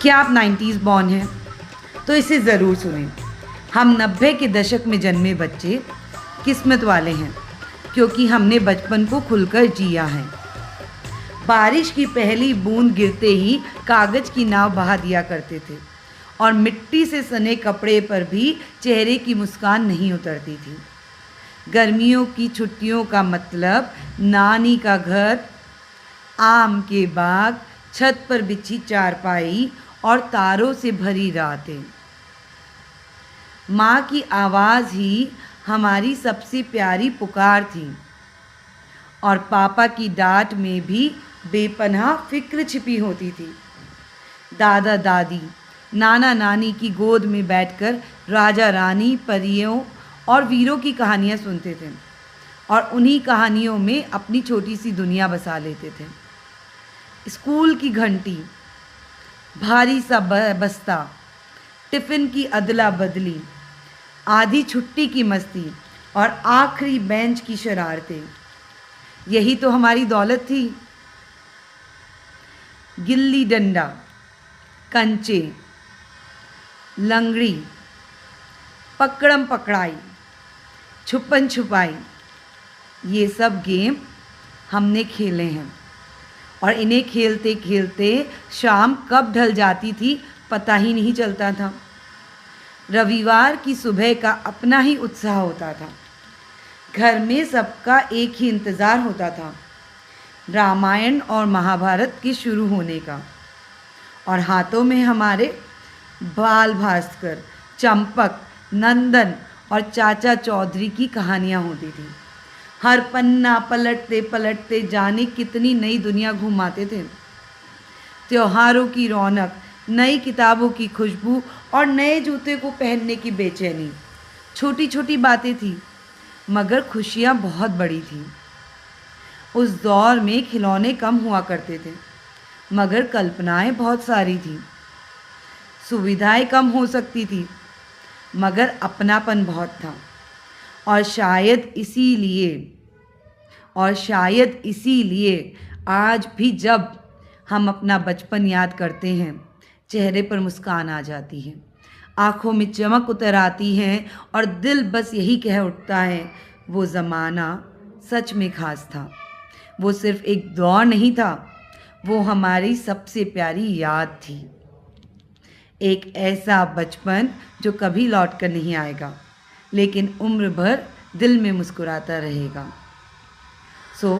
क्या आप 90s born हैं? तो इसे ज़रूर सुनें। हम 90 के दशक में जन्मे बच्चे किस्मत वाले हैं, क्योंकि हमने बचपन को खुलकर जिया है। बारिश की पहली बूंद गिरते ही कागज की नाव बहा दिया करते थे और मिट्टी से सने कपड़े पर भी चेहरे की मुस्कान नहीं उतरती थी। गर्मियों की छुट्टियों का मतलब नानी का घर, आम के बाग, छत पर बिछी चारपाई और तारों से भरी रातें। माँ की आवाज़ ही हमारी सबसे प्यारी पुकार थी और पापा की डांट में भी बेपनाह फिक्र छिपी होती थी। दादा दादी, नाना नानी की गोद में बैठकर राजा रानी, परियों और वीरों की कहानियाँ सुनते थे और उन्हीं कहानियों में अपनी छोटी सी दुनिया बसा लेते थे। स्कूल की घंटी, भारी सा बस्ता, टिफ़िन की अदला बदली, आधी छुट्टी की मस्ती और आखिरी बेंच की शरारतें, यही तो हमारी दौलत थी। गिल्ली डंडा, कंचे, लंगड़ी, पकड़म पकड़ाई, छुपन छुपाई, ये सब गेम हमने खेले हैं और इन्हें खेलते खेलते शाम कब ढल जाती थी पता ही नहीं चलता था। रविवार की सुबह का अपना ही उत्साह होता था। घर में सबका एक ही इंतज़ार होता था, रामायण और महाभारत के शुरू होने का, और हाथों में हमारे बाल भास्कर, चंपक, नंदन और चाचा चौधरी की कहानियाँ होती थी। हर पन्ना पलटते पलटते जाने कितनी नई दुनिया घुमाते थे। त्योहारों की रौनक, नई किताबों की खुशबू और नए जूते को पहनने की बेचैनी, छोटी छोटी बातें थी मगर खुशियाँ बहुत बड़ी थीं। उस दौर में खिलौने कम हुआ करते थे मगर कल्पनाएं बहुत सारी थीं। सुविधाएं कम हो सकती थी मगर अपनापन बहुत था। और शायद इसीलिए आज भी जब हम अपना बचपन याद करते हैं, चेहरे पर मुस्कान आ जाती है, आँखों में चमक उतर आती है और दिल बस यही कह उठता है, वो ज़माना सच में खास था। वो सिर्फ़ एक दौर नहीं था, वो हमारी सबसे प्यारी याद थी। एक ऐसा बचपन जो कभी लौट कर नहीं आएगा, लेकिन उम्र भर दिल में मुस्कुराता रहेगा।